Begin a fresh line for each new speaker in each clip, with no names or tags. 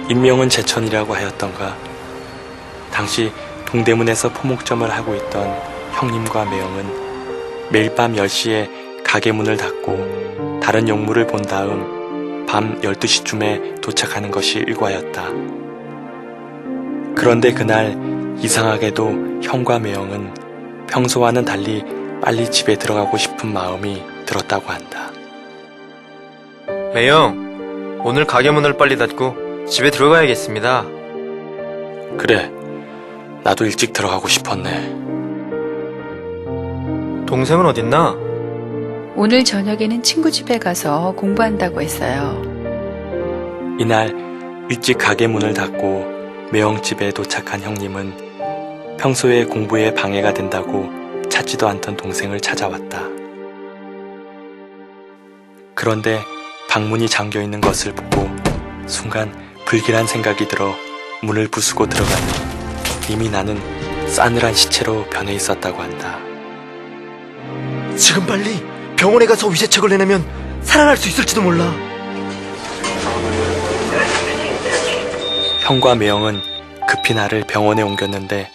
인명은 제천이라고 하였던가. 당시 동대문에서 포목점을 하고 있던 형님과 매형은 매일 밤 10시에 가게 문을 닫고 다른 용무를 본 다음 밤 12시쯤에 도착하는 것이 일과였다. 그런데 그날 이상하게도 형과 매형은 평소와는 달리 빨리 집에 들어가고 싶은 마음이 들었다고 한다.
매형, 오늘 가게 문을 빨리 닫고 집에 들어가야겠습니다.
그래, 나도 일찍 들어가고 싶었네.
동생은 어딨나?
오늘 저녁에는 친구 집에 가서 공부한다고 했어요.
이날 일찍 가게 문을 닫고 매형집에 도착한 형님은 평소에 공부에 방해가 된다고 찾지도 않던 동생을 찾아왔다. 그런데 방문이 잠겨있는 것을 보고 순간 불길한 생각이 들어 문을 부수고 들어가니 이미 나는 싸늘한 시체로 변해 있었다고 한다.
지금 빨리 병원에 가서 위제책을 내내면 살아날 수 있을지도 몰라.
형과 매형은 급히 나를 병원에 옮겼는데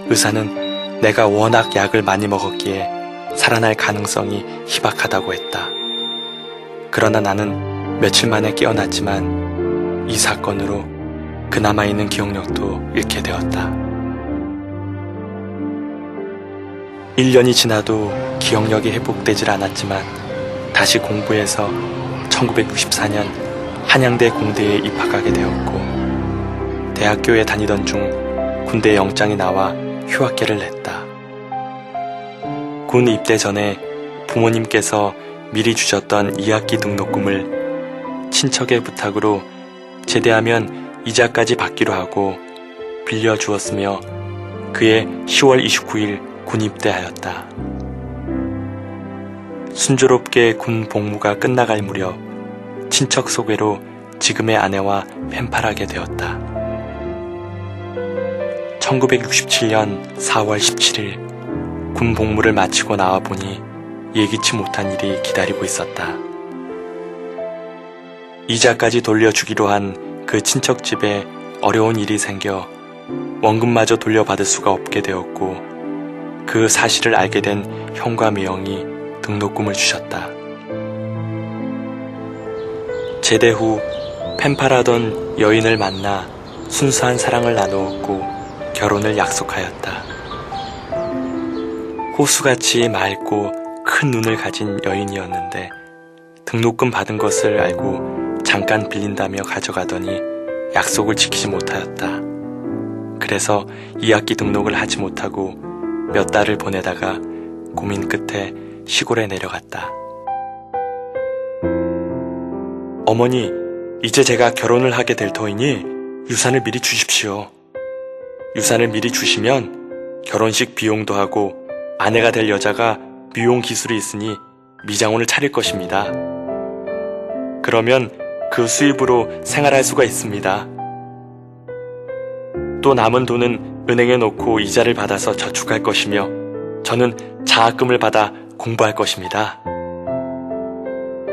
의사는 내가 워낙 약을 많이 먹었기에 살아날 가능성이 희박하다고 했다. 그러나 나는 며칠 만에 깨어났지만 이 사건으로 그나마 있는 기억력도 잃게 되었다. 1년이 지나도 기억력이 회복되질 않았지만 다시 공부해서 1964년 한양대 공대에 입학하게 되었고 대학교에 다니던 중 군대 영장이 나와 휴학계를 냈다. 군 입대 전에 부모님께서 미리 주셨던 2학기 등록금을 친척의 부탁으로 제대하면 이자까지 받기로 하고 빌려주었으며 그해 10월 29일 군 입대하였다. 순조롭게 군 복무가 끝나갈 무렵 친척 소개로 지금의 아내와 펜팔하게 되었다. 1967년 4월 17일 군 복무를 마치고 나와보니 예기치 못한 일이 기다리고 있었다. 이자까지 돌려주기로 한 그 친척집에 어려운 일이 생겨 원금마저 돌려받을 수가 없게 되었고 그 사실을 알게 된 형과 매형이 등록금을 주셨다. 제대 후 펜팔하던 여인을 만나 순수한 사랑을 나누었고 결혼을 약속하였다. 호수같이 맑고 큰 눈을 가진 여인이었는데 등록금 받은 것을 알고 잠깐 빌린다며 가져가더니 약속을 지키지 못하였다. 그래서 2학기 등록을 하지 못하고 몇 달을 보내다가 고민 끝에 시골에 내려갔다. 어머니, 이제 제가 결혼을 하게 될 터이니 유산을 미리 주십시오. 유산을 미리 주시면 결혼식 비용도 하고 아내가 될 여자가 미용 기술이 있으니 미장원을 차릴 것입니다. 그러면 그 수입으로 생활할 수가 있습니다. 또 남은 돈은 은행에 놓고 이자를 받아서 저축할 것이며 저는 장학금을 받아 공부할 것입니다.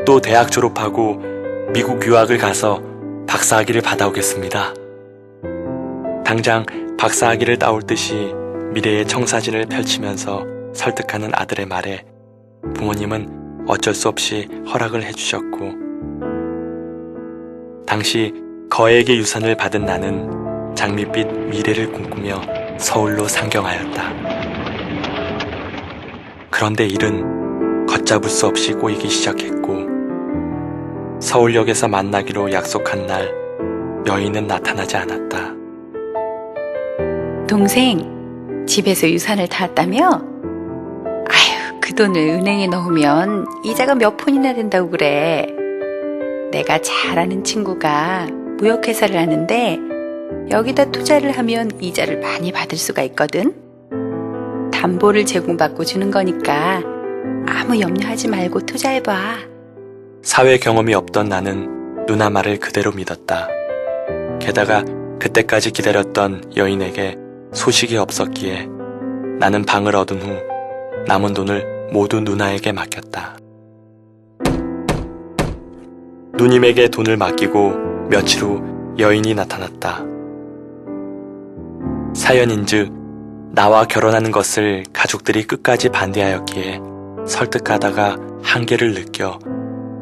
또 대학 졸업하고 미국 유학을 가서 박사학위를 받아오겠습니다. 당장 박사학위를 따올 듯이 미래의 청사진을 펼치면서 설득하는 아들의 말에 부모님은 어쩔 수 없이 허락을 해주셨고 당시 거액의 유산을 받은 나는 장밋빛 미래를 꿈꾸며 서울로 상경하였다. 그런데 일은 걷잡을 수 없이 꼬이기 시작했고 서울역에서 만나기로 약속한 날 여인은 나타나지 않았다.
동생, 집에서 유산을 탔다며? 아휴, 그 돈을 은행에 넣으면 이자가 몇 푼이나 된다고 그래. 내가 잘 아는 친구가 무역회사를 하는데 여기다 투자를 하면 이자를 많이 받을 수가 있거든. 담보를 제공받고 주는 거니까 아무 염려하지 말고 투자해봐.
사회 경험이 없던 나는 누나 말을 그대로 믿었다. 게다가 그때까지 기다렸던 여인에게 소식이 없었기에 나는 방을 얻은 후 남은 돈을 모두 누나에게 맡겼다. 누님에게 돈을 맡기고 며칠 후 여인이 나타났다. 사연인즉 나와 결혼하는 것을 가족들이 끝까지 반대하였기에 설득하다가 한계를 느껴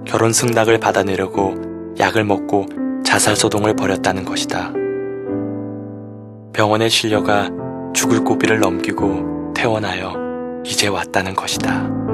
결혼 승낙을 받아내려고 약을 먹고 자살소동을 벌였다는 것이다. 병원에 실려가 죽을 고비를 넘기고 퇴원하여 이제 왔다는 것이다.